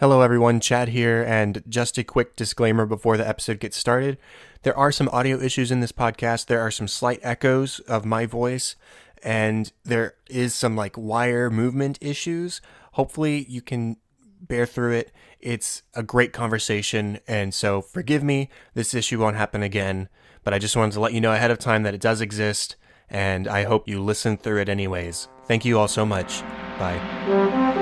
Hello everyone, Chad here, and just a quick disclaimer before the episode gets started. There are some audio issues in this podcast. There are some slight echoes of my voice, and there is some wire movement issues. Hopefully you can bear through it. It's a great conversation, and so forgive me, this issue won't happen again, but I just wanted to let you know ahead of time that it does exist, and I hope you listen through it anyways. Thank you all so much. Bye.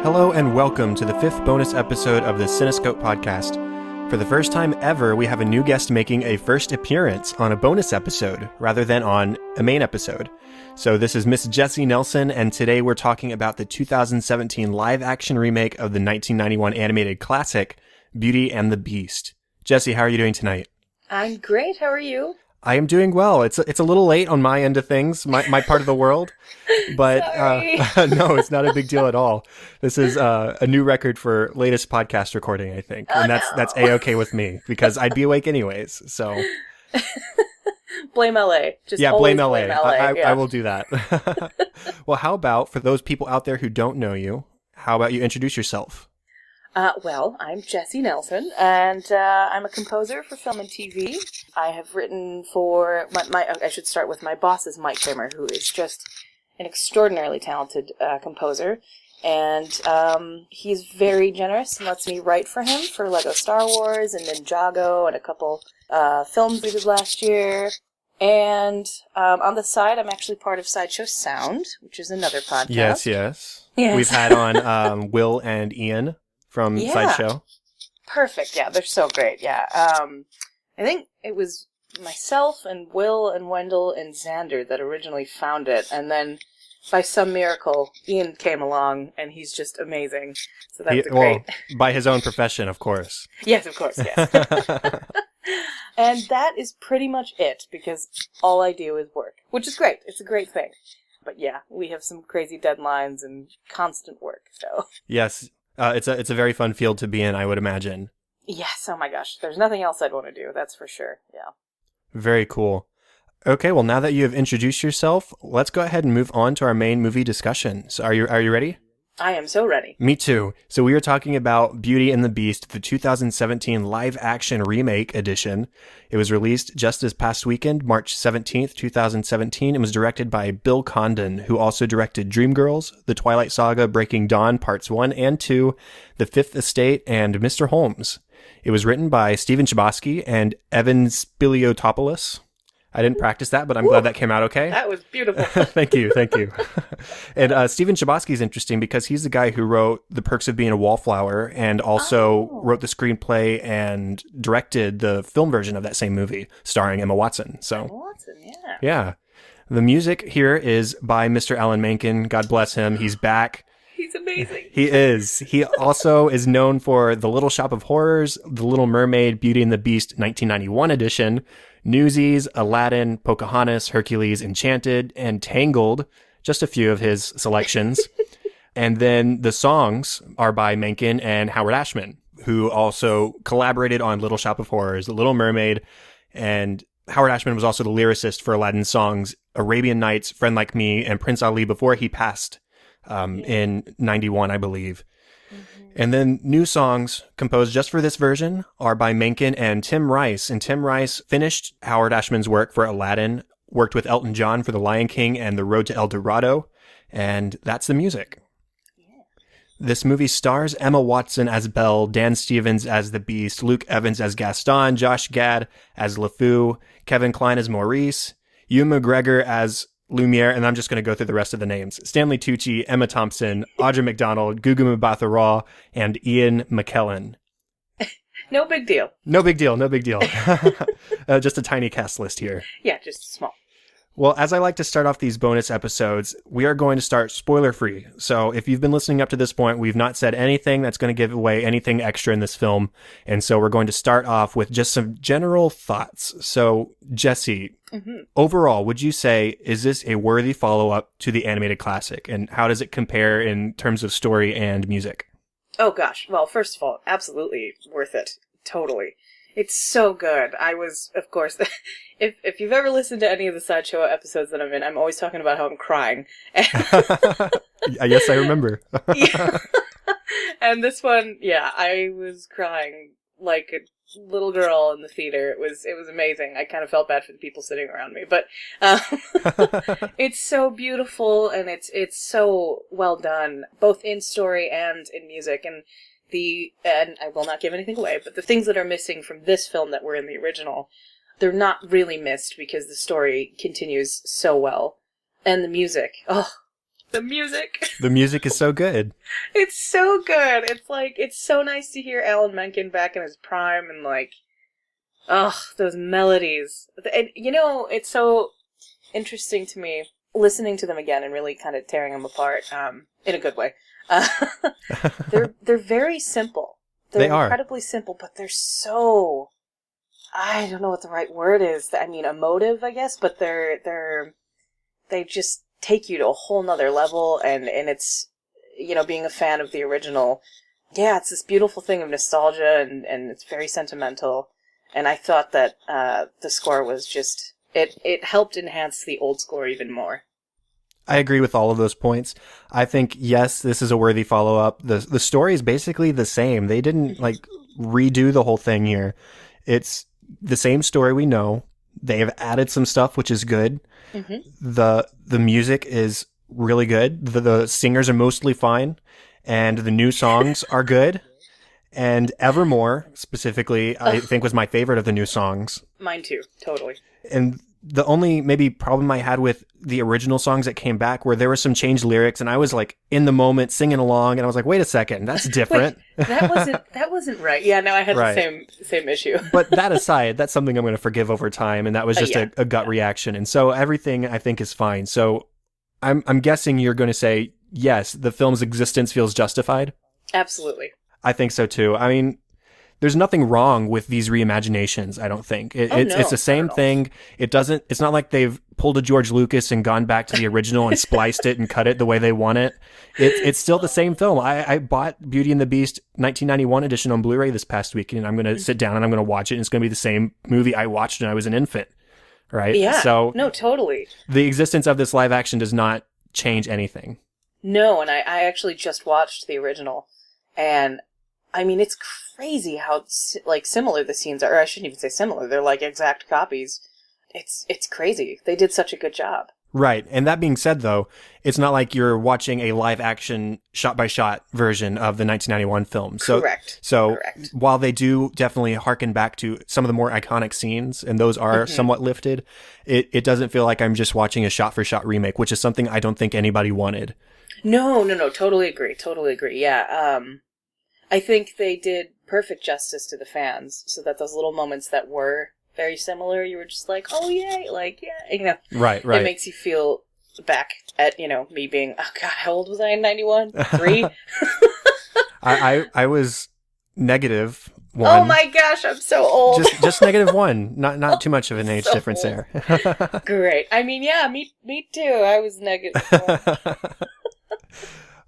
Hello and welcome to the fifth bonus episode of the Cinescope Podcast. For the first time ever, we have a new guest making a first appearance on a bonus episode rather than on a main episode. So this is Miss Jesi Nelson, and today we're talking about the 2017 live-action remake of the 1991 animated classic, Beauty and the Beast. Jesi, how are you doing tonight? I'm great. How are you? I am doing well. It's a little late on my end of things, my part of the world, but no, it's not a big deal at all. This is a new record for latest podcast recording, I think, and that's A-okay with me because I'd be awake anyways. So blame LA. Blame LA. I will do that. Well, how about for those people out there who don't know you, how about you introduce yourself? Well, I'm Jesi Nelson, and I'm a composer for film and TV. I have written for I should start with my boss is Mike Kramer, who is just an extraordinarily talented composer, and he's very generous and lets me write for him for Lego Star Wars and Ninjago and a couple films we did last year. And on the side, I'm actually part of Sideshow Sound, which is another podcast. Yes. We've had on Will and Ian from Sideshow. Perfect. Yeah, they're so great. Yeah. I think it was myself and Will and Wendell and Xander that originally found it, and then by some miracle, Ian came along, and he's just amazing. So that's great. Well, by his own profession, of course. Yes, of course, yes. And that is pretty much it, because all I do is work, which is great. It's a great thing. But yeah, we have some crazy deadlines and constant work, so. Yes. It's a very fun field to be in, I would imagine. Yes, oh my gosh. There's nothing else I'd want to do, that's for sure, yeah. Very cool. Okay, well, now that you have introduced yourself, let's go ahead and move on to our main movie discussion. So are you ready? I am so ready. Me too. So we are talking about Beauty and the Beast, the 2017 live-action remake edition. It was released just this past weekend, March 17th, 2017, and was directed by Bill Condon, who also directed Dreamgirls, The Twilight Saga, Breaking Dawn, Parts 1 and 2, The Fifth Estate, and Mr. Holmes. It was written by Stephen Chbosky and Evan Spiliotopoulos. I didn't practice that, but I'm glad that came out okay. That was beautiful. Thank you. And Stephen Chbosky is interesting because he's the guy who wrote The Perks of Being a Wallflower and also wrote the screenplay and directed the film version of that same movie starring Emma Watson. So Emma Watson, yeah. Yeah. The music here is by Mr. Alan Menken. God bless him. He's back. He's amazing. He is. He also is known for The Little Shop of Horrors, The Little Mermaid, Beauty and the Beast 1991 edition, Newsies, Aladdin, Pocahontas, Hercules, Enchanted, and Tangled, just a few of his selections. And then the songs are by Menken and Howard Ashman, who also collaborated on Little Shop of Horrors, The Little Mermaid, and Howard Ashman was also the lyricist for Aladdin's songs Arabian Nights, Friend Like Me, and Prince Ali before he passed in 91, I believe. And then new songs composed just for this version are by Menken and Tim Rice. And Tim Rice finished Howard Ashman's work for Aladdin, worked with Elton John for The Lion King and The Road to El Dorado. And that's the music. Yeah. This movie stars Emma Watson as Belle, Dan Stevens as the Beast, Luke Evans as Gaston, Josh Gad as LeFou, Kevin Kline as Maurice, Ewan McGregor as Lumiere, and I'm just going to go through the rest of the names. Stanley Tucci, Emma Thompson, Audra McDonald, Gugu Mbatha-raw, and Ian McKellen. No big deal. No big deal. Just a tiny cast list here. Yeah, just small. Well, as I like to start off these bonus episodes, we are going to start spoiler free. So if you've been listening up to this point, we've not said anything that's going to give away anything extra in this film. And so we're going to start off with just some general thoughts. So Jesse, overall, would you say, is this a worthy follow-up to the animated classic? And how does it compare in terms of story and music? Oh gosh. Well, first of all, absolutely worth it. Totally. It's so good. I was, of course, if you've ever listened to any of the Sideshow episodes that I'm in, I'm always talking about how I'm crying. Yes, I remember. Yeah. And this one, yeah, I was crying like a little girl in the theater. It was amazing. I kind of felt bad for the people sitting around me, but it's so beautiful and it's so well done, both in story and in music. And I will not give anything away, but the things that are missing from this film that were in the original, they're not really missed because the story continues so well. And the music. Oh, the music. The music is so good. It's so good. It's so nice to hear Alan Menken back in his prime and those melodies. And, it's so interesting to me listening to them again and really kind of tearing them apart, in a good way. They're very simple. They're They are incredibly simple, but they're so, I don't know what the right word is. I mean, emotive, I guess, but they just take you to a whole nother level, and it's, being a fan of the original, yeah, it's this beautiful thing of nostalgia, and it's very sentimental, and I thought that the score was just, it helped enhance the old score even more. I agree with all of those points. I think, yes, this is a worthy follow-up. The story is basically the same. They didn't, redo the whole thing here. It's the same story we know. They have added some stuff, which is good. Mm-hmm. The music is really good. The singers are mostly fine. And the new songs are good. And Evermore, specifically, I think was my favorite of the new songs. Mine too, totally. And the only maybe problem I had with the original songs that came back where there were some changed lyrics and I was in the moment singing along and I was like, wait a second, that's different. Wait, that wasn't right. Yeah, no, I had right. the same issue. But that aside, that's something I'm going to forgive over time. And that was just a gut reaction. And so everything I think is fine. So I'm guessing you're going to say, yes, the film's existence feels justified. Absolutely. I think so too. I mean, there's nothing wrong with these reimaginations, I don't think. It's the same thing. It's not like they've pulled a George Lucas and gone back to the original and spliced it and cut it the way they want it. It's still the same film. I bought Beauty and the Beast 1991 edition on Blu-ray this past week, and I'm going to sit down and I'm going to watch it, and it's going to be the same movie I watched when I was an infant, right? Yeah, so no, totally. The existence of this live action does not change anything. No, and I actually just watched the original, and I mean, it's crazy how, similar the scenes are. Or I shouldn't even say similar. They're, exact copies. It's crazy. They did such a good job. Right. And that being said, though, it's not like you're watching a live-action, shot-by-shot version of the 1991 film. Correct. So while they do definitely harken back to some of the more iconic scenes, and those are somewhat lifted, it doesn't feel like I'm just watching a shot-for-shot remake, which is something I don't think anybody wanted. No. Totally agree. Yeah. I think they did perfect justice to the fans, so that those little moments that were very similar, you were just like, oh yay, yeah, Right. It makes you feel back at, me being, oh god, how old was I in 91? 3? I was -1. Oh my gosh, I'm so old. Just -1. Not too much of an age difference old. there. Great. I mean, yeah, me too. I was -1.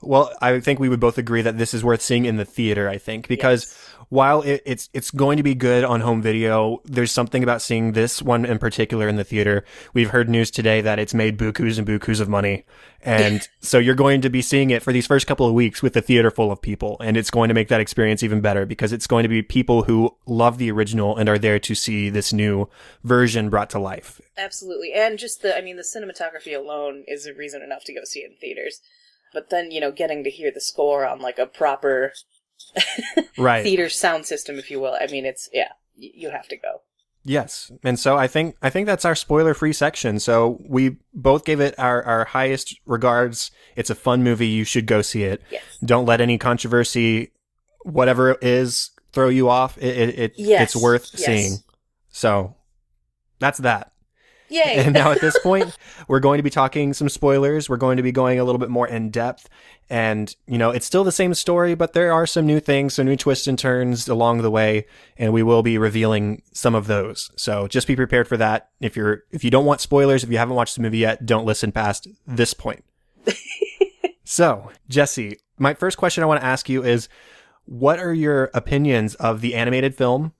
Well, I think we would both agree that this is worth seeing in the theater, I think, because while it's going to be good on home video, there's something about seeing this one in particular in the theater. We've heard news today that it's made bukus and bukus of money. And so you're going to be seeing it for these first couple of weeks with the theater full of people. And it's going to make that experience even better because it's going to be people who love the original and are there to see this new version brought to life. Absolutely. And just the cinematography alone is a reason enough to go see it in theaters. But then, getting to hear the score on a proper theater sound system, if you will. I mean, you have to go. Yes. And so I think that's our spoiler-free section. So we both gave it our highest regards. It's a fun movie. You should go see it. Yes. Don't let any controversy, whatever it is, throw you off. It's worth seeing. So that's that. Yay! And now at this point, we're going to be talking some spoilers. We're going to be going a little bit more in depth. And, it's still the same story, but there are some new things, some new twists and turns along the way. And we will be revealing some of those. So just be prepared for that. If you don't want spoilers, if you haven't watched the movie yet, don't listen past this point. So, Jesi, my first question I want to ask you is, what are your opinions of the animated film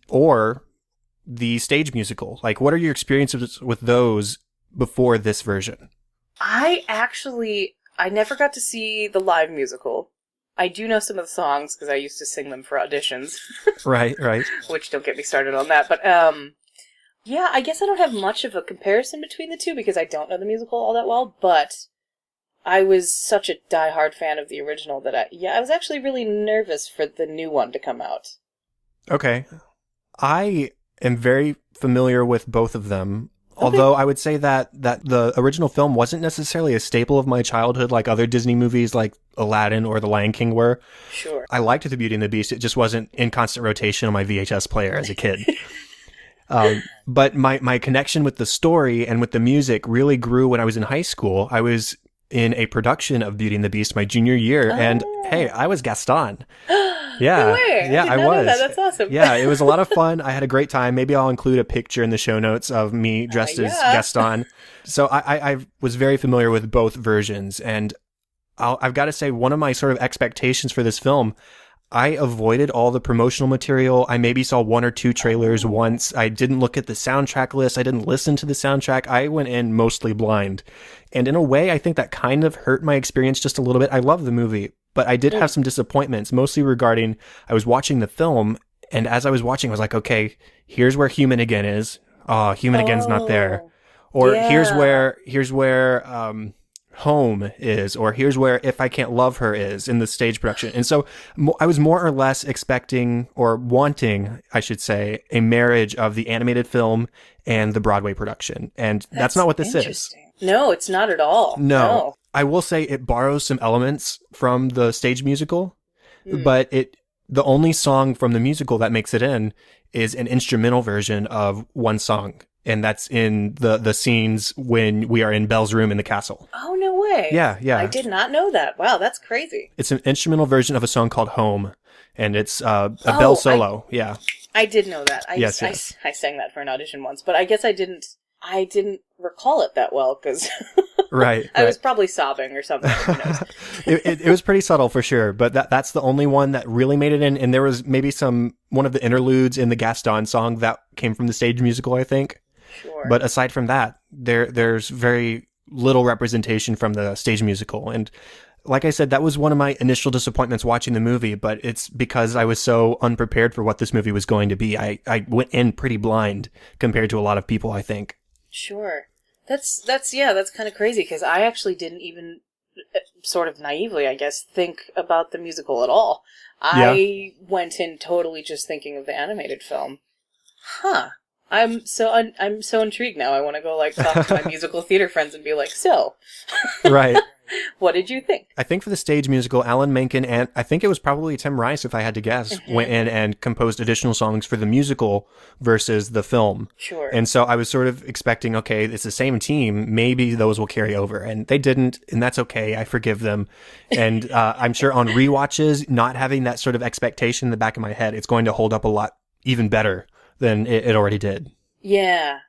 or the stage musical? Like, what are your experiences with those before this version? I never got to see the live musical. I do know some of the songs because I used to sing them for auditions. Right. Which, don't get me started on that. But, yeah, I guess I don't have much of a comparison between the two because I don't know the musical all that well, but I was such a diehard fan of the original that I was actually really nervous for the new one to come out. Okay. I am very familiar with both of them. Okay. Although I would say that the original film wasn't necessarily a staple of my childhood like other Disney movies like Aladdin or The Lion King were. Sure. I liked The Beauty and the Beast. It just wasn't in constant rotation on my VHS player as a kid. But my connection with the story and with the music really grew when I was in high school. I was in a production of Beauty and the Beast my junior year, and hey, I was Gaston. Yeah, no way. Yeah, I was. That's awesome. Yeah, it was a lot of fun. I had a great time. Maybe I'll include a picture in the show notes of me dressed as Gaston. So I was very familiar with both versions, and I've got to say, one of my sort of expectations for this film, I avoided all the promotional material. I maybe saw one or two trailers once. I didn't look at the soundtrack list. I didn't listen to the soundtrack. I went in mostly blind. And in a way, I think that kind of hurt my experience just a little bit. I love the movie, but I did have some disappointments, mostly regarding, I was watching the film, and as I was watching, I was like, okay, here's where Human Again is. Oh, Human Again's not there. Or here's where Home is, or here's where If I Can't Love Her is in the stage production. And so I was more or less expecting, or wanting, I should say, a marriage of the animated film and the Broadway production. And that's not what this is. No, it's not at all. No. I will say it borrows some elements from the stage musical, but the only song from the musical that makes it in is an instrumental version of one song. And that's in the scenes when we are in Belle's room in the castle. Oh, no way. Yeah. I did not know that. Wow, that's crazy. It's an instrumental version of a song called Home, and it's a Belle solo. I did know that. Yes. I sang that for an audition once, but I guess I didn't recall it that well because right. I was probably sobbing or something. Who knows? It was pretty subtle for sure, but that's the only one that really made it in. And there was maybe one of the interludes in the Gaston song that came from the stage musical, I think. Sure. But aside from that, there's very little representation from the stage musical. And like I said, that was one of my initial disappointments watching the movie, but it's because I was so unprepared for what this movie was going to be. I went in pretty blind compared to a lot of people, I think. Sure. That's kind of crazy because I actually didn't even sort of naively, I guess, think about the musical at all. I went in totally just thinking of the animated film. Huh. I'm so intrigued now. I want to go talk to my musical theater friends and be like, so, right. What did you think? I think for the stage musical, Alan Menken and I think it was probably Tim Rice, if I had to guess, went in and composed additional songs for the musical versus the film. Sure. And so I was sort of expecting, okay, it's the same team. Maybe those will carry over. And they didn't, and that's okay. I forgive them. And I'm sure on rewatches, not having that sort of expectation in the back of my head, it's going to hold up a lot even better than it already did. Yeah,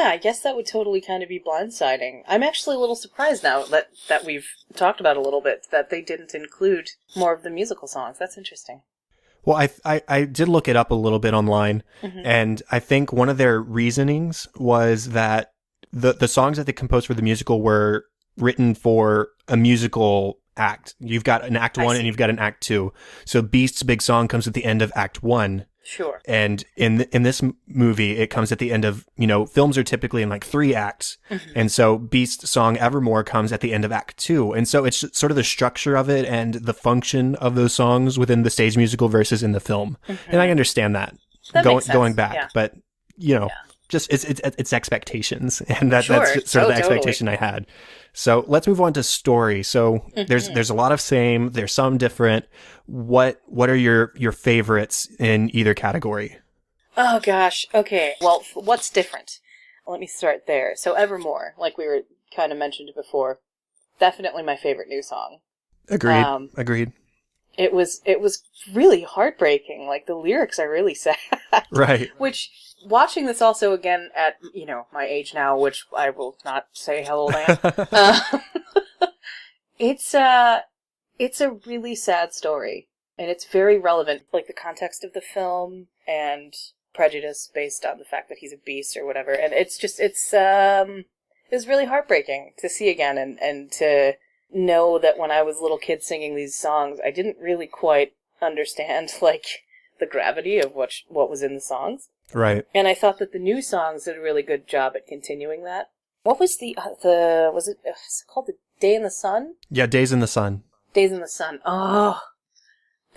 I guess that would totally kind of be blindsiding. I'm actually a little surprised now that we've talked about a little bit that they didn't include more of the musical songs. That's interesting. Well, I did look it up a little bit online, and I think one of their reasonings was that the songs that they composed for the musical were written for a musical act. You've got an act one and you've got an act two. So Beast's big song comes at the end of act one. Sure. And in this movie, it comes at the end of, films are typically in 3 acts. And so Beast's song Evermore comes at the end of act 2. And so it's sort of the structure of it and the function of those songs within the stage musical versus in the film. And I understand that, makes sense. Going back, yeah. But, just it's expectations. And that's sort of the expectation I had. So let's move on to story. So there's a lot of same, there's some different. What are your favorites in either category? Oh gosh. Okay. Well, what's different? let me start there. So Evermore, like we were kind of mentioned before, definitely my favorite new song. Agreed. It was really heartbreaking. Like, the lyrics are really sad. Right. Which, watching this also again at, my age now, which I will not say how old I am, it's a really sad story. And it's very relevant, like the context of the film and prejudice based on the fact that he's a beast or whatever. And it's really heartbreaking to see again and to know that when I was a little kid singing these songs, I didn't really quite understand, like, the gravity of what was in the songs. Right. And I thought that the new songs did a really good job at continuing that. What was was it called The Day in the Sun? Yeah, Days in the Sun. Days in the Sun. Oh.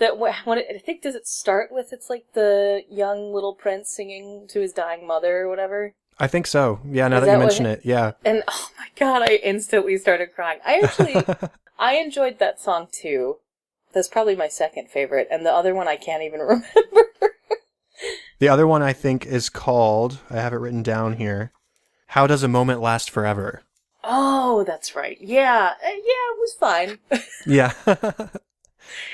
I think, does it start with, it's like the young little prince singing to his dying mother or whatever? I think so. Yeah, now that you mention it, yeah. And, oh my god, I instantly started crying. I enjoyed that song too. That's probably my second favorite, and the other one I can't even remember. The other one I think is called, I have it written down here, How Does a Moment Last Forever? Oh, that's right. Yeah. It was fine. Yeah.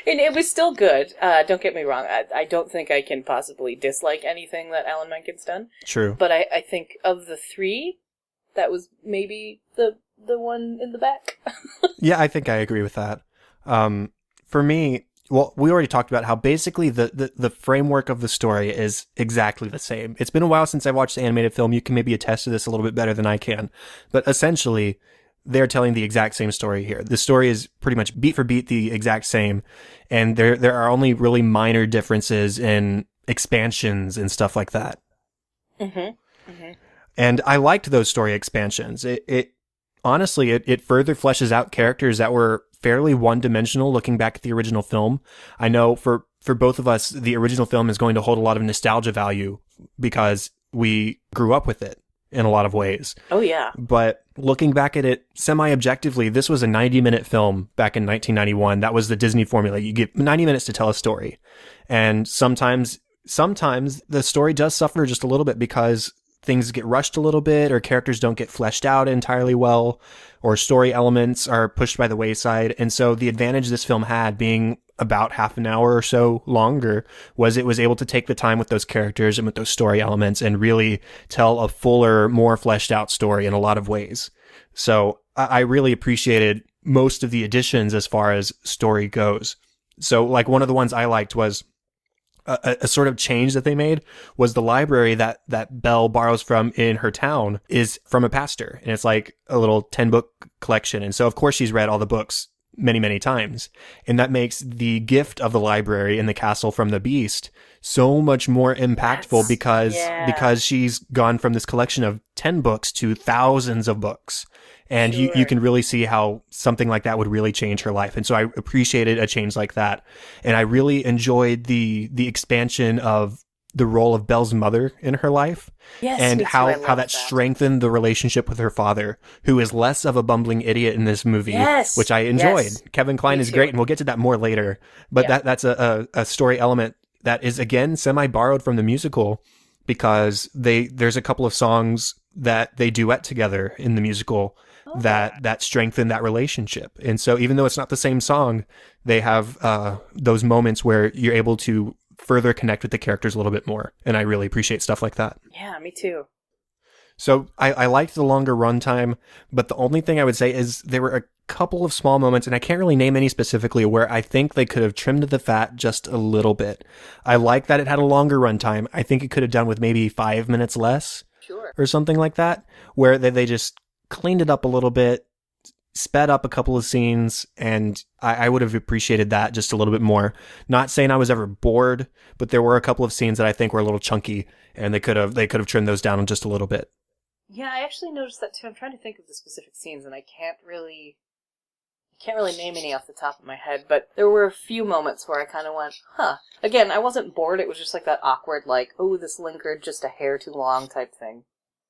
And it was still good. Don't get me wrong. I don't think I can possibly dislike anything that Alan Menken's done. True. But I think of the three, that was maybe the one in the back. Yeah, I think I agree with that. For me, well, we already talked about how basically the framework of the story is exactly the same. It's been a while since I watched the animated film. You can maybe attest to this a little bit better than I can. But essentially, they're telling the exact same story here. The story is pretty much beat for beat the exact same, and there are only really minor differences in expansions and stuff like that. Mm-hmm. Mm-hmm. And I liked those story expansions. It honestly, it further fleshes out characters that were fairly one-dimensional looking back at the original film. I know for both of us, the original film is going to hold a lot of nostalgia value because we grew up with it in a lot of ways. Oh, yeah. But looking back at it semi-objectively, this was a 90-minute film back in 1991. That was the Disney formula. You get 90 minutes to tell a story. And sometimes the story does suffer just a little bit because things get rushed a little bit, or characters don't get fleshed out entirely well, or story elements are pushed by the wayside. And so the advantage this film had, being about half an hour or so longer, was it was able to take the time with those characters and with those story elements and really tell a fuller, more fleshed out story in a lot of ways. So I really appreciated most of the additions as far as story goes. So like one of the ones I liked was a sort of change that they made was the library that Belle borrows from in her town is from a pastor. And it's like a little 10-book collection. And so, of course, she's read all the books many, many times. And that makes the gift of the library in the castle from the Beast so much more impactful because she's gone from this collection of 10 books to thousands of books. And Sure. you can really see how something like that would really change her life. And so I appreciated a change like that. And I really enjoyed the expansion of the role of Belle's mother in her life. Yes, and me too. how I love that strengthened the relationship with her father, who is less of a bumbling idiot in this movie, Yes. which I enjoyed. Yes. Kevin Kline Me is too. great, and we'll get to that more later. But Yeah. that's a story element that is, again, semi-borrowed from the musical, because there's a couple of songs that they duet together in the musical that strengthen that relationship. And so even though it's not the same song, they have those moments where you're able to further connect with the characters a little bit more. And I really appreciate stuff like that. Yeah, me too. So I liked the longer runtime, but the only thing I would say is there were a couple of small moments, and I can't really name any specifically, where I think they could have trimmed the fat just a little bit. I like that it had a longer runtime. I think it could have done with maybe 5 minutes less. Sure. Or something like that, where they just cleaned it up a little bit, sped up a couple of scenes, and I would have appreciated that just a little bit more. Not saying I was ever bored, but there were a couple of scenes that I think were a little chunky, and they could have trimmed those down just a little bit. Yeah, I actually noticed that too. I'm trying to think of the specific scenes, and I can't really name any off the top of my head, but there were a few moments where I kind of went, huh. Again, I wasn't bored, it was just like that awkward, like, oh, this lingered just a hair too long type thing.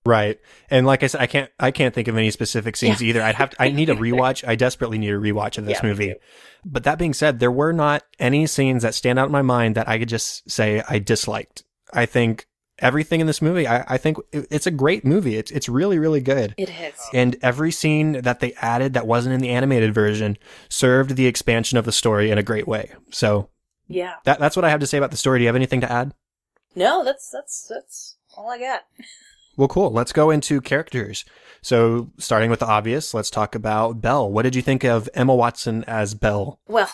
Right. And like I said, I can't think of any specific scenes either. I need a rewatch. I desperately need a rewatch of this movie. But that being said, there were not any scenes that stand out in my mind that I could just say I disliked. I think everything in this movie, I think it's a great movie. It's really, really good. It is. And every scene that they added that wasn't in the animated version served the expansion of the story in a great way. So Yeah. that's what I have to say about the story. Do you have anything to add? No, that's all I got. Well, cool. Let's go into characters. So starting with the obvious, let's talk about Belle. What did you think of Emma Watson as Belle? Well,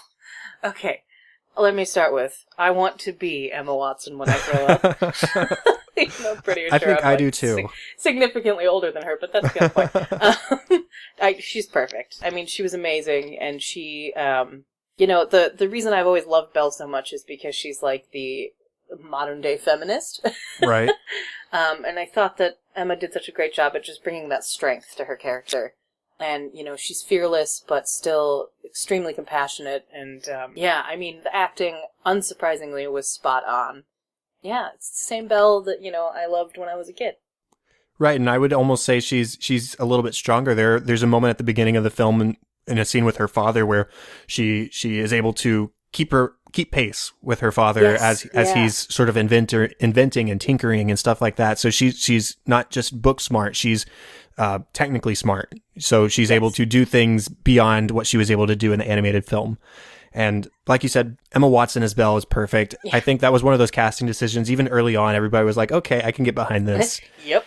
okay. Let me start with, I want to be Emma Watson when I grow up. Even though I'm pretty sure I think I'm, I do too. Significantly older than her, but that's a good point. She's perfect. I mean, she was amazing, and she, the reason I've always loved Belle so much is because she's like the modern day feminist. Right. And I thought that Emma did such a great job at just bringing that strength to her character. And, she's fearless, but still extremely compassionate. And, I mean, the acting, unsurprisingly, was spot on. Yeah, it's the same Belle that, I loved when I was a kid. Right, and I would almost say she's a little bit stronger. There's a moment at the beginning of the film in a scene with her father where she is able to keep pace with her father as he's sort of inventing and tinkering and stuff like that. So she's not just book smart, she's technically smart. So she's able to do things beyond what she was able to do in the animated film. And like you said, Emma Watson as Belle is perfect. Yeah. I think that was one of those casting decisions. Even early on, everybody was like, okay, I can get behind this. Yep.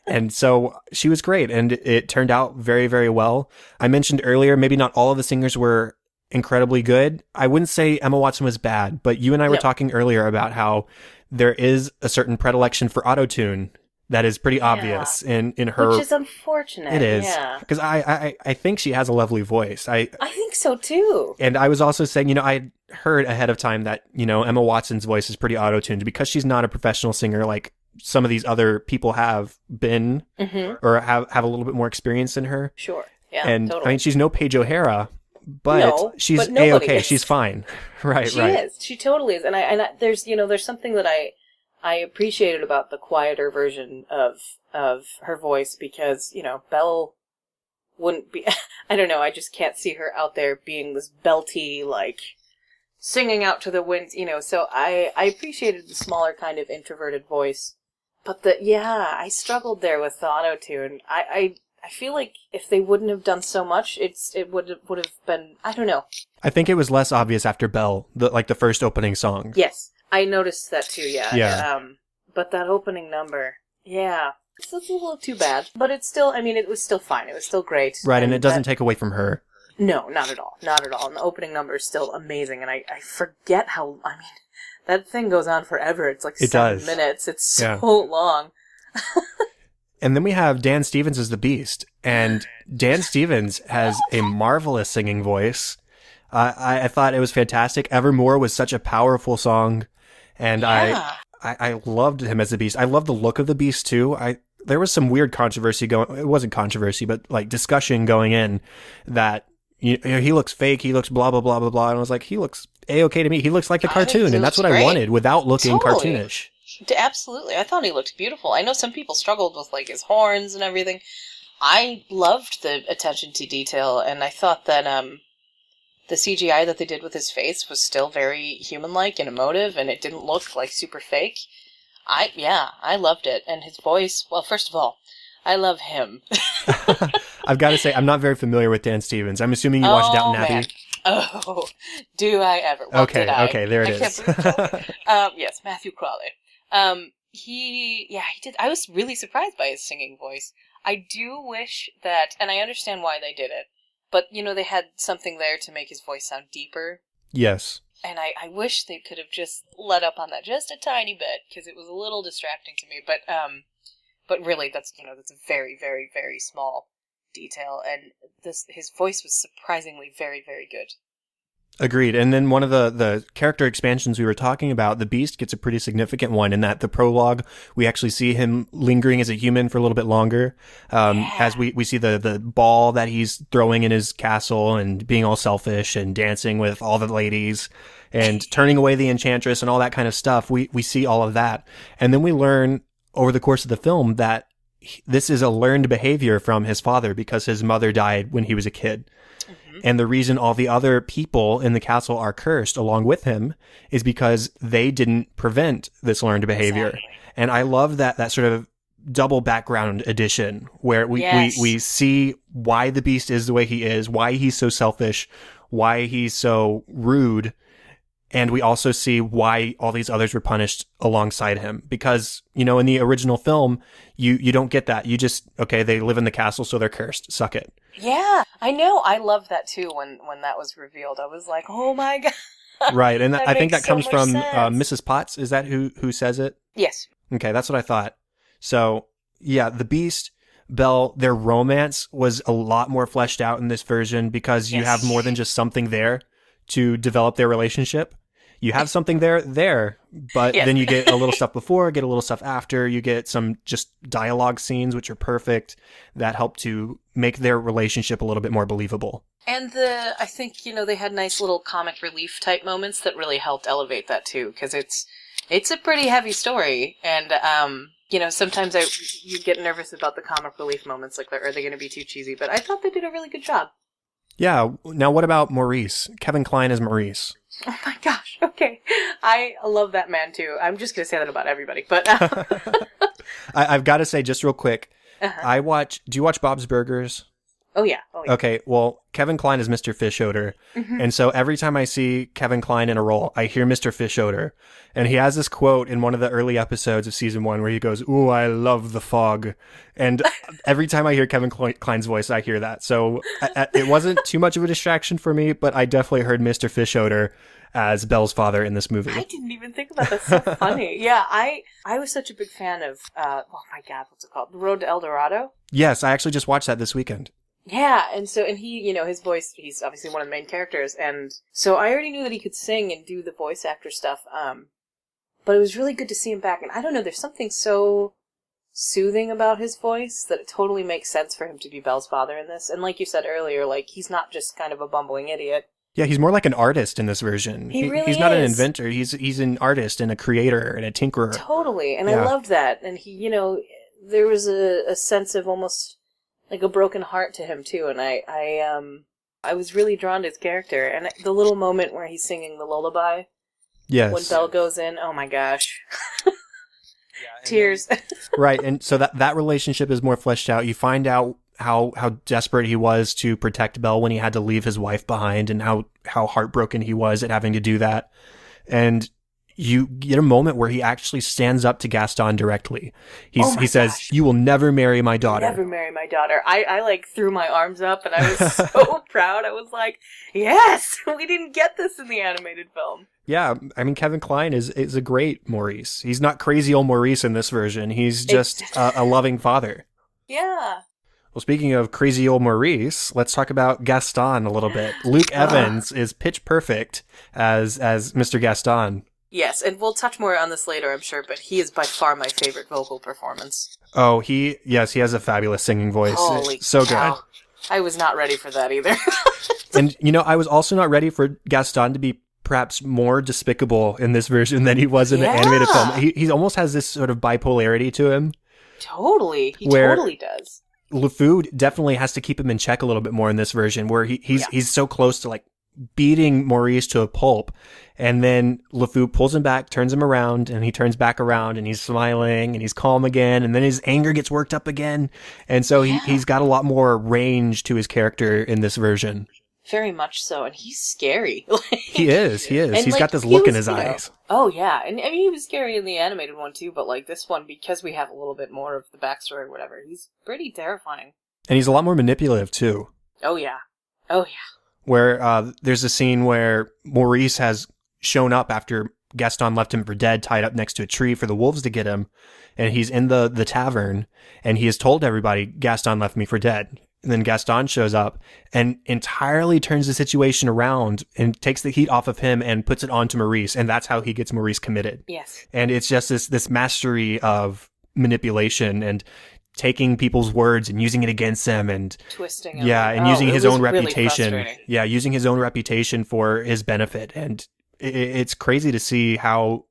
And so she was great, and it turned out very, very well. I mentioned earlier, maybe not all of the singers were incredibly good. I wouldn't say Emma Watson was bad, but you and I were talking earlier about how there is a certain predilection for autotune that is pretty obvious in her. Which is unfortunate. It is. Because I think she has a lovely voice. I think so too. And I was also saying, I heard ahead of time that, Emma Watson's voice is pretty auto-tuned because she's not a professional singer like some of these other people have been or have a little bit more experience than her. Sure. Yeah. And totally. I mean, she's no Paige O'Hara, but she's A-okay. She's fine. Right. She is. She totally is. And I there's something that I appreciated about the quieter version of her voice because, Belle wouldn't be, I don't know, I just can't see her out there being this belty, like, singing out to the winds, so I appreciated the smaller kind of introverted voice. But I struggled there with the auto-tune. I feel like if they wouldn't have done so much, it would have been, I don't know. I think it was less obvious after Belle, the first opening song. Yes. I noticed that too, yeah. Yeah. But that opening number, it's a little too bad. But it's still, it was still fine. It was still great. Right, and it doesn't take away from her. No, not at all. Not at all. And the opening number is still amazing. And I forget how, that thing goes on forever. It's like 7 minutes. It's so long. And then we have Dan Stevens as the Beast. And Dan Stevens has a marvelous singing voice. I thought it was fantastic. Evermore was such a powerful song, and I loved him as the Beast. I love the look of the Beast too. There was some weird controversy going. It wasn't controversy, but like discussion going in that he looks fake. He looks blah blah blah blah blah. And I was like, he looks A-okay to me. He looks like the cartoon, and that's what I wanted without looking cartoonish. Absolutely, I thought he looked beautiful. I know some people struggled with like his horns and everything. I loved the attention to detail, and I thought that the CGI that they did with his face was still very human-like and emotive, and it didn't look like super fake. I loved it. And his voice, well, first of all, I love him. I've got to say, I'm not very familiar with Dan Stevens. I'm assuming you watched Downton Abbey. Oh, do I ever? Well, okay, there it is. Yes, Matthew Crawley. He did. I was really surprised by his singing voice. I do wish that, and I understand why they did it, but, they had something there to make his voice sound deeper. Yes. And I wish they could have just let up on that just a tiny bit, because it was a little distracting to me. But really, that's a very, very, very small detail. And his voice was surprisingly very, very good. Agreed. And then one of the character expansions we were talking about, the Beast gets a pretty significant one in that the prologue, we actually see him lingering as a human for a little bit longer. As we see the ball that he's throwing in his castle and being all selfish and dancing with all the ladies and turning away the enchantress and all that kind of stuff. We see all of that. And then we learn over the course of the film that this is a learned behavior from his father because his mother died when he was a kid. And the reason all the other people in the castle are cursed along with him is because they didn't prevent this learned behavior. Exactly. And I love that sort of double background edition where we see why the Beast is the way he is, why he's so selfish, why he's so rude. And we also see why all these others were punished alongside him. Because, in the original film, you don't get that. You just, okay, they live in the castle, so they're cursed. Suck it. Yeah, I know. I loved that too when that was revealed. I was like, oh my God. Right, and I think that so comes from sense. Mrs. Potts. Is that who says it? Yes. Okay, that's what I thought. So, yeah, the Beast, Belle, their romance was a lot more fleshed out in this version because you have more than just something there to develop their relationship. You have something there, but then you get a little stuff before, get a little stuff after, you get some just dialogue scenes, which are perfect, that help to make their relationship a little bit more believable. And I think, they had nice little comic relief type moments that really helped elevate that too, because it's a pretty heavy story, and, sometimes you get nervous about the comic relief moments, like, are they going to be too cheesy? But I thought they did a really good job. Yeah, now what about Maurice? Kevin Kline as Maurice. Oh my gosh, okay. I love that man too. I'm just going to say that about everybody, but... I've got to say, just real quick, do you watch Bob's Burgers? Oh yeah. Okay, well, Kevin Kline is Mr. Fish Odor, and so every time I see Kevin Kline in a role, I hear Mr. Fish Odor, and he has this quote in one of the early episodes of season 1 where he goes, "Ooh, I love the fog," and every time I hear Kevin Kline's voice, I hear that. So it wasn't too much of a distraction for me, but I definitely heard Mr. Fish Odor as Belle's father in this movie. I didn't even think about that. That's so funny. Yeah, I was such a big fan of, oh my God, what's it called? The Road to El Dorado? Yes, I actually just watched that this weekend. Yeah, and he, his voice, he's obviously one of the main characters, and so I already knew that he could sing and do the voice actor stuff, but it was really good to see him back, and I don't know, there's something so soothing about his voice that it totally makes sense for him to be Belle's father in this, and like you said earlier, like, he's not just kind of a bumbling idiot. Yeah, he's more like an artist in this version. He's not an inventor, he's an artist and a creator and a tinkerer. Totally, and I loved that, and he, there was a sense of almost like a broken heart to him too, and I was really drawn to his character, and the little moment where he's singing the lullaby, when Belle goes in, oh my gosh, tears. Right, and so that relationship is more fleshed out. You find out how desperate he was to protect Belle when he had to leave his wife behind, and how heartbroken he was at having to do that, and you get a moment where he actually stands up to Gaston directly. He says, "You will never marry my daughter." Never marry my daughter. I like threw my arms up and I was so proud. I was like, yes, we didn't get this in the animated film. Yeah, I mean, Kevin Kline is a great Maurice. He's not crazy old Maurice in this version. He's just a loving father. Yeah. Well, speaking of crazy old Maurice, let's talk about Gaston a little bit. Luke Evans is pitch perfect as Mr. Gaston. Yes, and we'll touch more on this later, I'm sure, but he is by far my favorite vocal performance. Oh, he has a fabulous singing voice. Holy so cow. good. I was not ready for that either. And, I was also not ready for Gaston to be perhaps more despicable in this version than he was in the animated film. He almost has this sort of bipolarity to him. Totally. He totally does. LeFou definitely has to keep him in check a little bit more in this version, where he's so close to, like, beating Maurice to a pulp, and then LeFou pulls him back, turns him around, and he turns back around, and he's smiling, and he's calm again, and then his anger gets worked up again, and so he's got a lot more range to his character in this version. Very much so, and he's scary. He is. And, he's got this look in his eyes. Oh, yeah, and I mean, he was scary in the animated one, too, but, like, this one, because we have a little bit more of the backstory or whatever, he's pretty terrifying. And he's a lot more manipulative, too. Oh, yeah. Where there's a scene where Maurice has shown up after Gaston left him for dead, tied up next to a tree for the wolves to get him, and he's in the tavern, and he has told everybody, Gaston left me for dead. And then Gaston shows up and entirely turns the situation around and takes the heat off of him and puts it onto Maurice, and that's how he gets Maurice committed. Yes. And it's just this mastery of manipulation and taking people's words and using it against them and twisting them. Yeah, and using his own really reputation. Yeah, using his own reputation for his benefit. And it's crazy to see how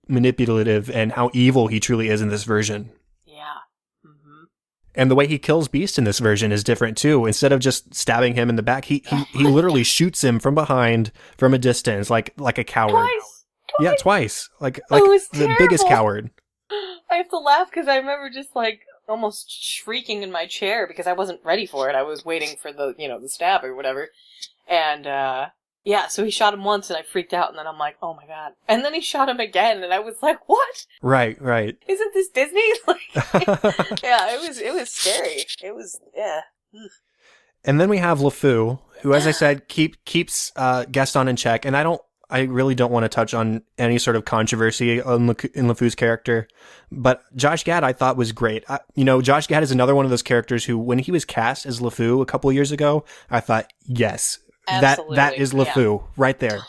manipulative and how evil he truly is in this version. Yeah. Mm-hmm. And the way he kills Beast in this version is different too. Instead of just stabbing him in the back, he literally shoots him from behind, from a distance, like a coward. Twice. Yeah, twice. Like the biggest coward. I have to laugh because I remember just like almost shrieking in my chair because I wasn't ready for it. I was waiting for the stab or whatever. And, yeah, so he shot him once and I freaked out and then I'm like, oh my god. And then he shot him again and I was like, what? Right. Isn't this Disney? Yeah, it was scary. It was, yeah. And then we have LeFou, who, as I said, keeps Gaston in check. And I really don't want to touch on any sort of controversy in LeFou's character. But Josh Gad, I thought, was great. Josh Gad is another one of those characters who, when he was cast as LeFou a couple of years ago, I thought, yes, absolutely. that is LeFou right there.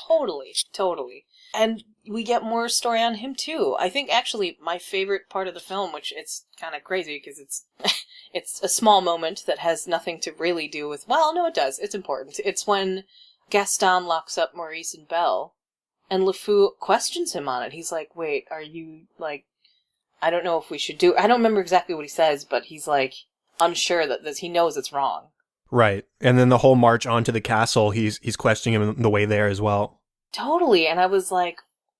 Totally. And we get more story on him, too. I think, actually, my favorite part of the film, which it's kind of crazy because it's a small moment that has nothing to really do with... Well, no, it does. It's important. It's when Gaston locks up Maurice and Belle, and LeFou questions him on it. He's like, wait, are you, like... I don't know if we should do... I don't remember exactly what he says, but he's, like, unsure that he knows it's wrong. Right. And then the whole march onto the castle, he's questioning him the way there as well. Totally. And I was like...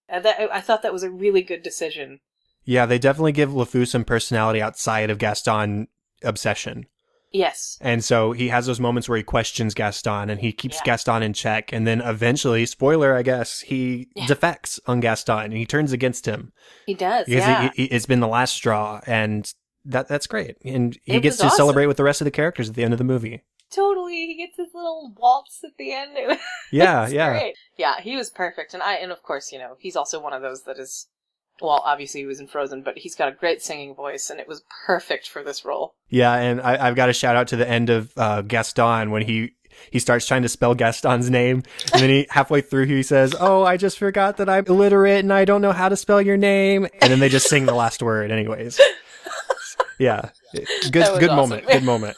I thought that was a really good decision. Yeah, they definitely give LeFou some personality outside of Gaston obsession. Yes. And so he has those moments where he questions Gaston and he keeps Gaston in check. And then eventually, spoiler, I guess, he defects on Gaston and he turns against him. He does, because it's been the last straw. And that's great. And he gets to celebrate with the rest of the characters at the end of the movie. Totally. He gets his little waltz at the end. Yeah. Great. Yeah, he was perfect. And of course, he's also one of those that is... Well, obviously he was in Frozen, but he's got a great singing voice, and it was perfect for this role. Yeah, and I've got to shout out to the end of Gaston when he starts trying to spell Gaston's name, and then halfway through he says, "Oh, I just forgot that I'm illiterate and I don't know how to spell your name," and then they just sing the last word anyways. Yeah, good awesome. Good moment.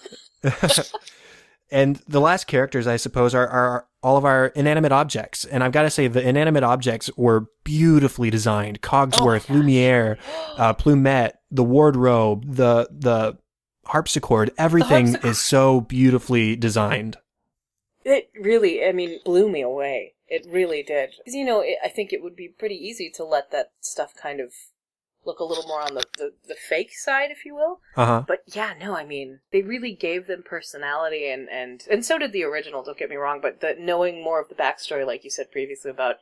And the last characters, I suppose, are all of our inanimate objects. And I've got to say, the inanimate objects were beautifully designed. Cogsworth, Lumiere, Plumette, the wardrobe, the harpsichord, everything is so beautifully designed. It really, blew me away. It really did. Because, I think it would be pretty easy to let that stuff kind of look a little more on the fake side, if you will. Uh-huh. But yeah, no, they really gave them personality, and so did the original, don't get me wrong, but knowing more of the backstory, like you said previously, about,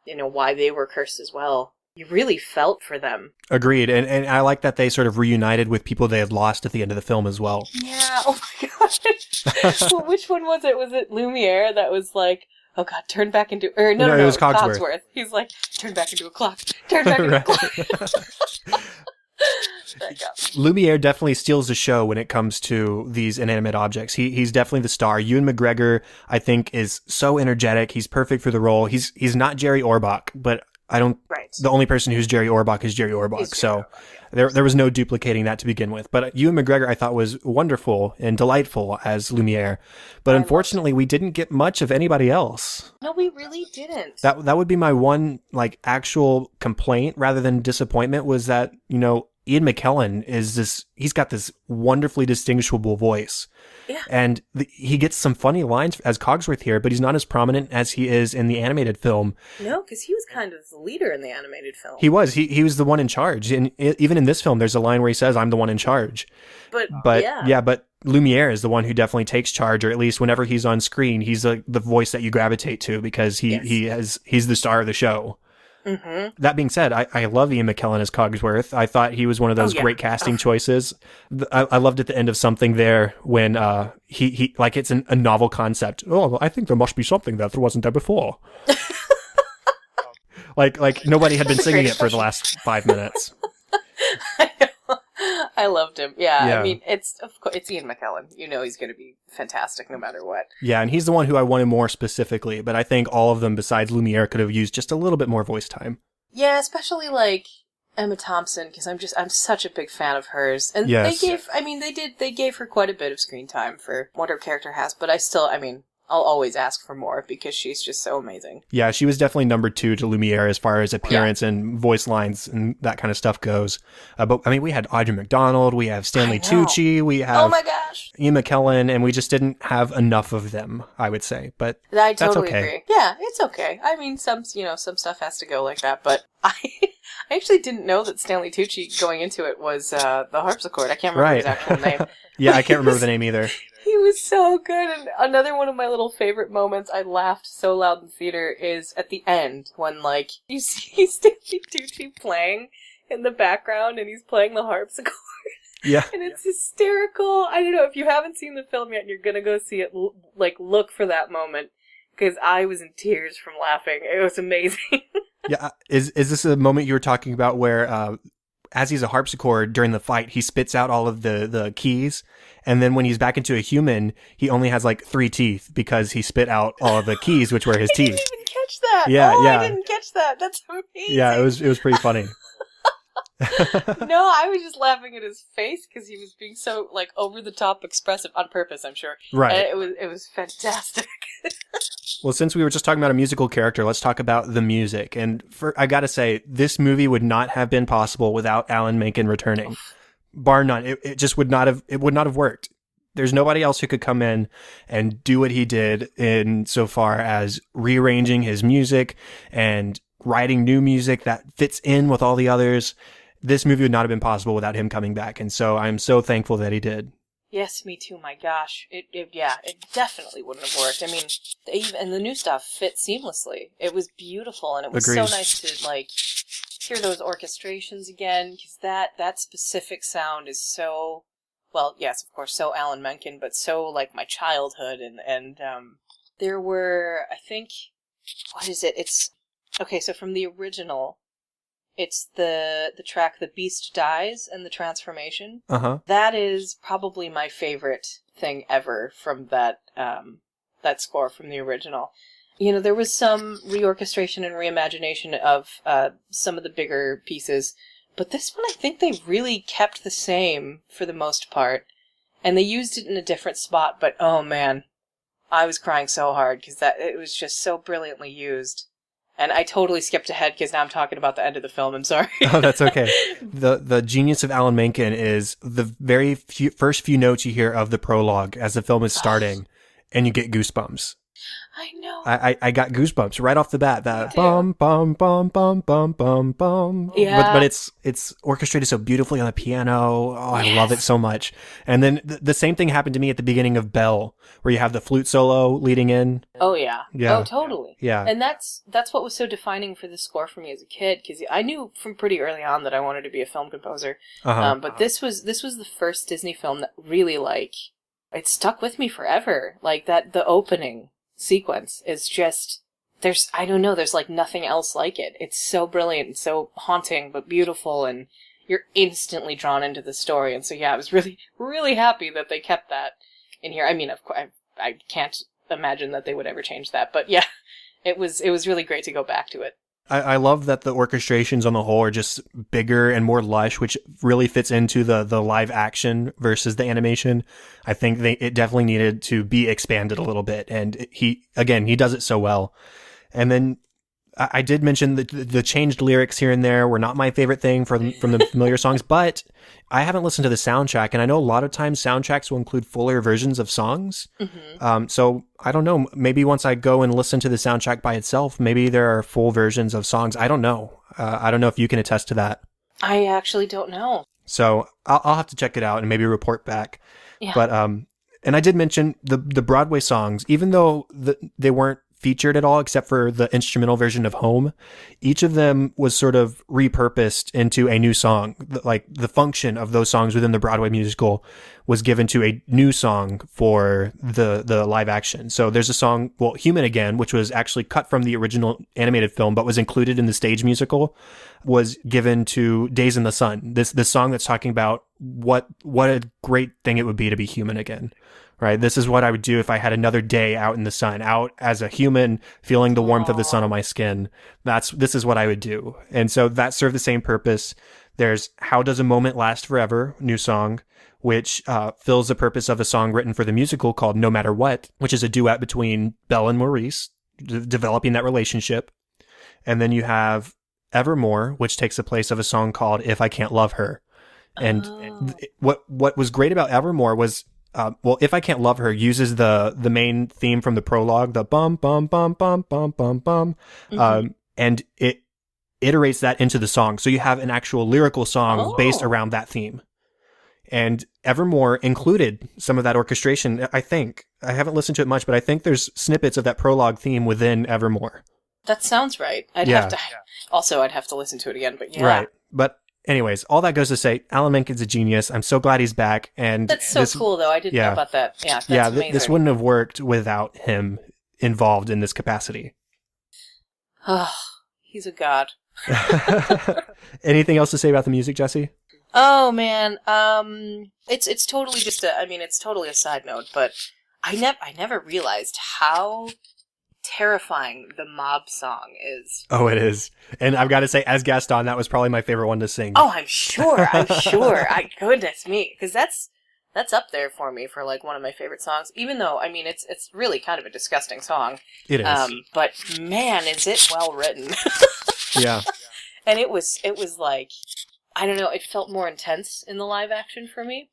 why they were cursed as well, you really felt for them. Agreed, and I like that they sort of reunited with people they had lost at the end of the film as well. Yeah, oh my gosh. Well, which one was it? Was it Lumiere that was like, oh god, turn back into... Or no, it was Cogsworth. He's like, turn back into a clock. Turn back into a clock. Lumiere definitely steals the show when it comes to these inanimate objects. He's definitely the star. Ewan McGregor, I think, is so energetic. He's perfect for the role. He's not Jerry Orbach, but I don't... Right. The only person who's Jerry Orbach is Jerry Orbach, so... There was no duplicating that to begin with. But Ewan McGregor, I thought, was wonderful and delightful as Lumiere. But unfortunately, we didn't get much of anybody else. No, we really didn't. That would be my one, actual complaint rather than disappointment, was that, Ian McKellen he's got this wonderfully distinguishable voice. Yeah. And he gets some funny lines as Cogsworth here, but he's not as prominent as he is in the animated film. No, because he was kind of the leader in the animated film. He was. He was the one in charge. And even in this film, there's a line where he says, "I'm the one in charge." But Lumiere is the one who definitely takes charge, or at least whenever he's on screen, he's the voice that you gravitate to because he's the star of the show. Mm-hmm. That being said, I love Ian McKellen as Cogsworth. I thought he was one of those great casting choices. I loved at the end of something there when he it's a novel concept. Oh, I think there must be something there wasn't there before. like nobody had been singing it for the last 5 minutes. I loved him. Yeah. It's Ian McKellen. He's going to be fantastic no matter what. Yeah, and he's the one who I wanted more specifically, but I think all of them besides Lumiere could have used just a little bit more voice time. Yeah, especially Emma Thompson, because I'm such a big fan of hers. And yes. they gave her quite a bit of screen time for what her character has, but I'll always ask for more because she's just so amazing. Yeah, she was definitely number 2 to Lumiere as far as appearance and voice lines and that kind of stuff goes. But we had Audrey McDonald, we have Stanley Tucci, we have Ian McKellen, and we just didn't have enough of them, I would say. But I totally agree. Yeah, it's okay. Some stuff has to go like that, but I actually didn't know that Stanley Tucci going into it was the harpsichord. I can't remember his actual name. Yeah, I can't remember the name either. He was so good. And another one of my little favorite moments, I laughed so loud in the theater, is at the end when, like, you see Stanley Tucci playing in the background and he's playing the harpsichord. Yeah. And it's hysterical. I don't know, if you haven't seen the film yet and you're gonna go see it, like, look for that moment. Because I was in tears from laughing. It was amazing. Yeah. Is this a moment you were talking about where, as he's a harpsichord during the fight, he spits out all of the keys, and then when he's back into a human, he only has like 3 teeth because he spit out all of the keys, which were his teeth. I didn't even catch that. Yeah, yeah. I didn't catch that. That's amazing. Yeah, it was pretty funny. No, I was just laughing at his face because he was being so, like, over the top expressive on purpose, I'm sure. Right. And it was fantastic. Well, since we were just talking about a musical character, let's talk about the music. And I gotta say, this movie would not have been possible without Alan Menken returning. Bar none. It just would not have worked. There's nobody else who could come in and do what he did in so far as rearranging his music and writing new music that fits in with all the others. This movie would not have been possible without him coming back. And so I'm so thankful that he did. Yes, me too. My gosh, it definitely wouldn't have worked. I mean, and the new stuff fit seamlessly. It was beautiful, and it was Agreed. so nice to, like, hear those orchestrations again, because that specific sound is so, well, yes, of course, so Alan Menken, but so, like, my childhood, and there were, I think, what is it? It's okay. So from the original. It's the track "The Beast Dies" and the transformation. Uh-huh. That is probably my favorite thing ever from that score from the original. You know, there was some reorchestration and reimagination of some of the bigger pieces, but this one I think they really kept the same for the most part, and they used it in a different spot. But oh man, I was crying so hard because it was just so brilliantly used. And I totally skipped ahead because now I'm talking about the end of the film. I'm sorry. Oh, that's okay. The genius of Alan Menken is the very first few notes you hear of the prologue as the film is starting, and you get goosebumps. I know. I got goosebumps right off the bat. That bum bum bum bum bum bum bum. Yeah. But it's orchestrated so beautifully on the piano. Oh, I love it so much. And then the same thing happened to me at the beginning of Belle, where you have the flute solo leading in. Oh yeah. Yeah. Oh totally. Yeah. And that's what was so defining for the score for me as a kid, because I knew from pretty early on that I wanted to be a film composer. But this was the first Disney film that really, like, it stuck with me forever. Like the opening sequence is just, there's like nothing else like it. It's so brilliant and so haunting but beautiful, and you're instantly drawn into the story. And so yeah, I was really, really happy that they kept that in here. I mean, of course, I can't imagine that they would ever change that, but yeah, it was really great to go back to it. I love that the orchestrations on the whole are just bigger and more lush, which really fits into the live action versus the animation. I think it definitely needed to be expanded a little bit, and he does it so well. And then I did mention the changed lyrics here and there were not my favorite thing from the familiar songs, but I haven't listened to the soundtrack, and I know a lot of times soundtracks will include fuller versions of songs. Mm-hmm. So I don't know. Maybe once I go and listen to the soundtrack by itself, maybe there are full versions of songs. I don't know. I don't know if you can attest to that. I actually don't know. So I'll have to check it out and maybe report back. Yeah. But and I did mention the Broadway songs, even though they weren't featured at all except for the instrumental version of Home. Each of them was sort of repurposed into a new song. Like the function of those songs within the Broadway musical was given to a new song for the live action. So there's a song, well, Human Again, which was actually cut from the original animated film but was included in the stage musical, was given to Days in the Sun. This song that's talking about what a great thing it would be to be human again. Right. This is what I would do if I had another day out in the sun, out as a human, feeling the warmth of the sun on my skin. This is what I would do. And so that served the same purpose. There's How Does a Moment Last Forever, new song, which fills the purpose of a song written for the musical called No Matter What, which is a duet between Belle and Maurice, developing that relationship. And then you have Evermore, which takes the place of a song called If I Can't Love Her. And what was great about Evermore was, If I Can't Love Her uses the main theme from the prologue, the bum bum bum bum bum bum bum, and it iterates that into the song. So you have an actual lyrical song based Oh. around that theme. And Evermore included some of that orchestration, I think. I haven't listened to it much, but I think there's snippets of that prologue theme within Evermore. That sounds right. I'd have to listen to it again, but yeah. Right. But anyways, all that goes to say, Alan Menken's a genius. I'm so glad he's back. And That's so cool, though. I didn't know about that. Yeah, that's amazing. This wouldn't have worked without him involved in this capacity. Oh, he's a god. Anything else to say about the music, Jesse? Oh man, it's totally it's totally a side note, but I never realized how terrifying the mob song is. Oh, it is. And I've got to say, as Gaston, that was probably my favorite one to sing. Oh, I'm sure. Goodness me, because that's up there for me for like one of my favorite songs. Even though it's really kind of a disgusting song. It is. But man, is it well written. Yeah. And it was like, I don't know, it felt more intense in the live action for me.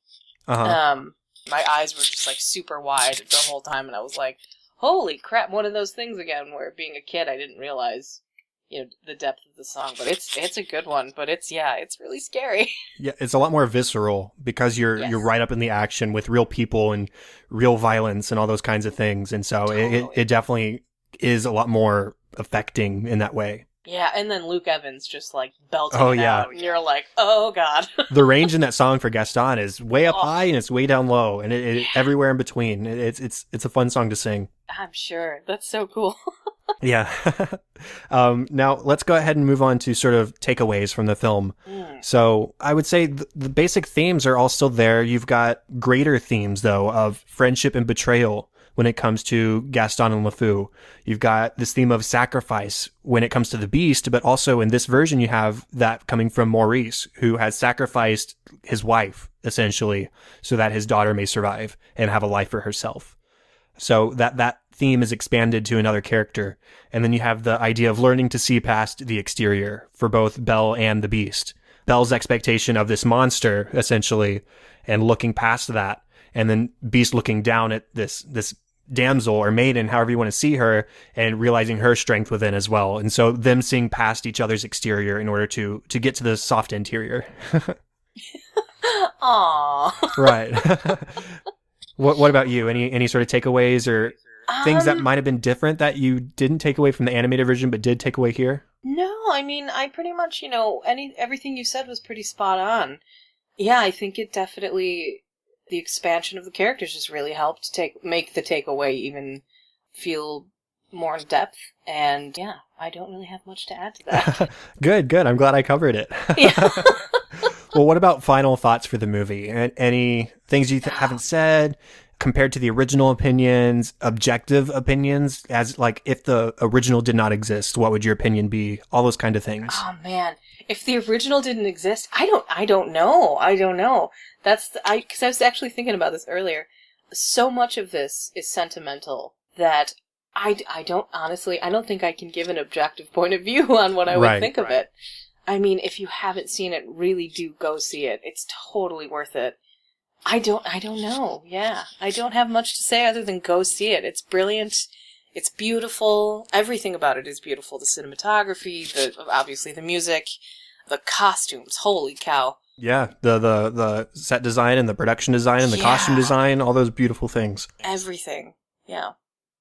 Uh-huh. My eyes were just like super wide the whole time, and I was like, holy crap, one of those things again where being a kid I didn't realize, the depth of the song. But it's a good one, but it's really scary. Yeah, it's a lot more visceral because you're right up in the action with real people and real violence and all those kinds of things. And so it definitely is a lot more affecting in that way. Yeah, and then Luke Evans just like belting it out, and you're like, oh god. The range in that song for Gaston is way up high and it's way down low, and it everywhere in between. It's a fun song to sing. I'm sure. That's so cool. Yeah. Now let's go ahead and move on to sort of takeaways from the film. So I would say the basic themes are all still there. You've got greater themes though of friendship and betrayal when it comes to Gaston and LeFou. You've got this theme of sacrifice when it comes to the Beast, but also in this version you have that coming from Maurice, who has sacrificed his wife, essentially, so that his daughter may survive and have a life for herself. So that theme is expanded to another character. And then you have the idea of learning to see past the exterior for both Belle and the Beast. Belle's expectation of this monster, essentially, and looking past that. And then Beast looking down at this damsel or maiden, however you want to see her, and realizing her strength within as well. And so them seeing past each other's exterior in order to get to the soft interior. Aww. Right. What about you? Any sort of takeaways or things that might have been different that you didn't take away from the animated version but did take away here? No, I pretty much, everything you said was pretty spot on. Yeah, I think it definitely, the expansion of the characters just really helped make the takeaway even feel more in depth. And yeah, I don't really have much to add to that. Good. I'm glad I covered it. Yeah. Well, what about final thoughts for the movie? Any things you haven't said compared to the original opinions, objective opinions, as like if the original did not exist, what would your opinion be? All those kind of things. Oh man, if the original didn't exist, I don't know. Because I was actually thinking about this earlier. So much of this is sentimental that I don't think I can give an objective point of view on what I would think of it. I mean, if you haven't seen it, really do go see it. It's totally worth it. I don't know. Yeah. I don't have much to say other than go see it. It's brilliant. It's beautiful. Everything about it is beautiful. The cinematography, obviously the music, the costumes. Holy cow. Yeah. The set design and the production design and the costume design, all those beautiful things. Everything. Yeah.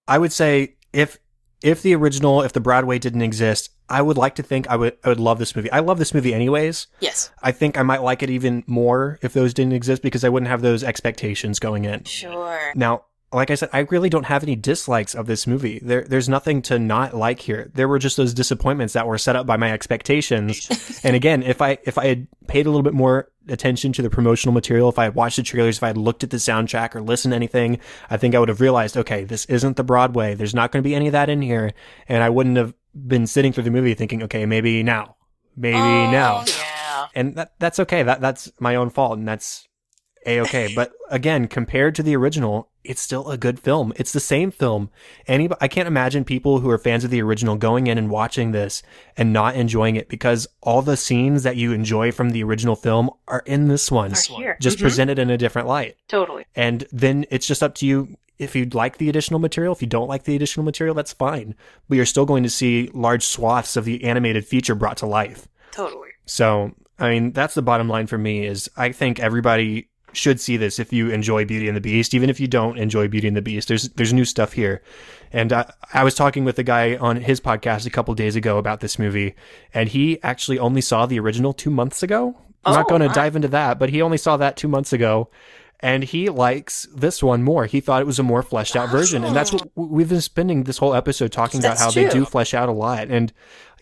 I would say if the Broadway didn't exist, I would like to think I would love this movie. I love this movie anyways. Yes. I think I might like it even more if those didn't exist because I wouldn't have those expectations going in. Sure. Now, like I said, I really don't have any dislikes of this movie. There's nothing to not like here. There were just those disappointments that were set up by my expectations. And again, if I had paid a little bit more attention to the promotional material, if I had watched the trailers, if I had looked at the soundtrack or listened to anything, I think I would have realized, okay, this isn't the Broadway. There's not going to be any of that in here. And I wouldn't have been sitting through the movie thinking, okay, maybe now. Yeah. And that's okay. That's my own fault. And that's A-okay. But again, compared to the original, it's still a good film. It's the same film. I can't imagine people who are fans of the original going in and watching this and not enjoying it because all the scenes that you enjoy from the original film are in this one. Are here. Just presented in a different light. Totally. And then it's just up to you if you like the additional material. If you don't like the additional material, that's fine. But you're still going to see large swaths of the animated feature brought to life. Totally. So, I mean, that's the bottom line for me is I think everybody should see this if you enjoy Beauty and the Beast. Even if you don't enjoy Beauty and the Beast, there's new stuff here. And I was talking with a guy on his podcast a couple days ago about this movie, and he actually only saw the original 2 months ago. I'm not going to dive into that, but he only saw that 2 months ago, and he likes this one more. He thought it was a more fleshed out version, and that's what we've been spending this whole episode talking about, how they do flesh out a lot. And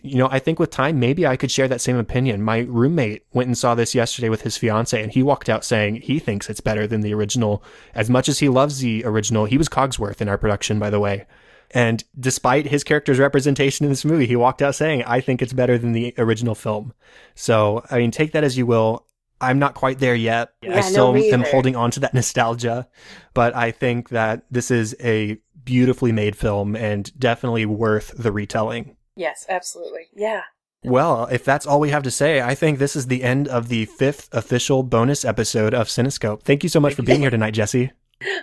I think with time, maybe I could share that same opinion. My roommate went and saw this yesterday with his fiance, and he walked out saying he thinks it's better than the original. As much as he loves the original, he was Cogsworth in our production, by the way. And despite his character's representation in this movie, he walked out saying, I think it's better than the original film. So, I mean, take that as you will. I'm not quite there yet. I still am holding on to that nostalgia, but I think that this is a beautifully made film and definitely worth the retelling. Yes, absolutely. Yeah. Well, if that's all we have to say, I think this is the end of the 5th official bonus episode of Cinescope. Thank you so much for being here tonight, Jesi.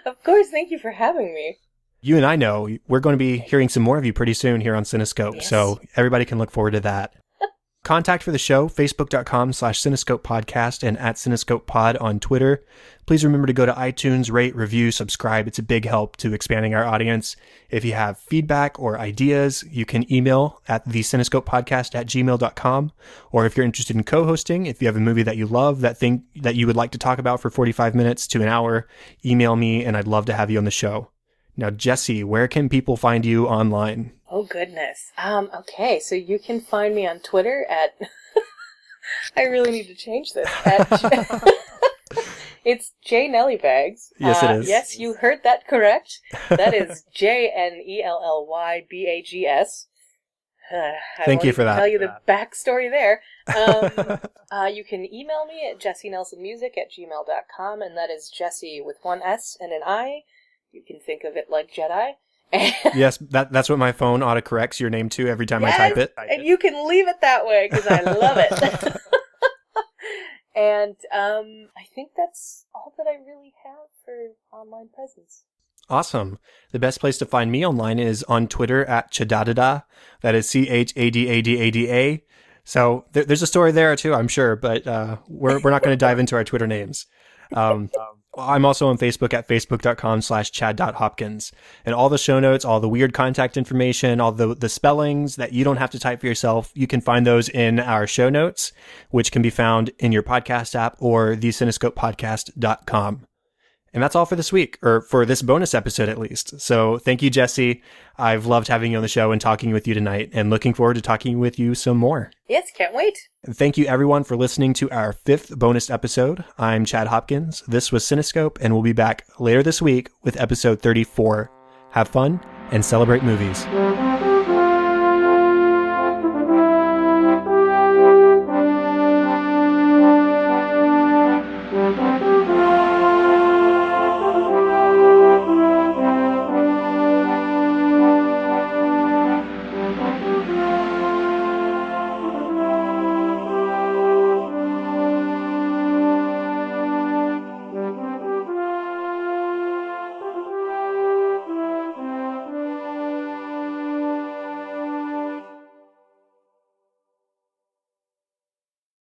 Of course. Thank you for having me. You and I know we're going to be hearing some more of you pretty soon here on Cinescope, so everybody can look forward to that. Contact for the show, facebook.com/Cinescope Podcast and @Cinescope Pod on Twitter. Please remember to go to iTunes, rate, review, subscribe. It's a big help to expanding our audience. If you have feedback or ideas, you can email at theCinescopePodcast@gmail.com. Or if you're interested in co-hosting, if you have a movie that you love, that you would like to talk about for 45 minutes to an hour, email me and I'd love to have you on the show. Now, Jesi, where can people find you online? Oh, goodness. Okay, so you can find me on Twitter at... I really need to change this. It's J Nellybags. Yes, it is. Yes, you heard that correct. That is JNELLYBAGS. Thank you for that. I'll tell you the backstory there. You can email me at jessinelsonmusic@gmail.com, and that is Jesi with one S and an I. You can think of it like Jedi. Yes, that's what my phone autocorrects your name to every time I type it. And you can leave it that way because I love it. And I think that's all that I really have for online presence. Awesome. The best place to find me online is on Twitter at Chadadada. That is CHADADADA. So there's a story there too, I'm sure, but we're not going to dive into our Twitter names. I'm also on Facebook at facebook.com/chad.hopkins. And all the show notes, all the weird contact information, all the spellings that you don't have to type for yourself, you can find those in our show notes, which can be found in your podcast app or thecinescopepodcast.com. And that's all for this week, or for this bonus episode at least. So thank you, Jesi. I've loved having you on the show and talking with you tonight, and looking forward to talking with you some more. Yes, can't wait. And thank you everyone for listening to our 5th bonus episode. I'm Chad Hopkins. This was Cinescope, and we'll be back later this week with episode 34. Have fun and celebrate movies.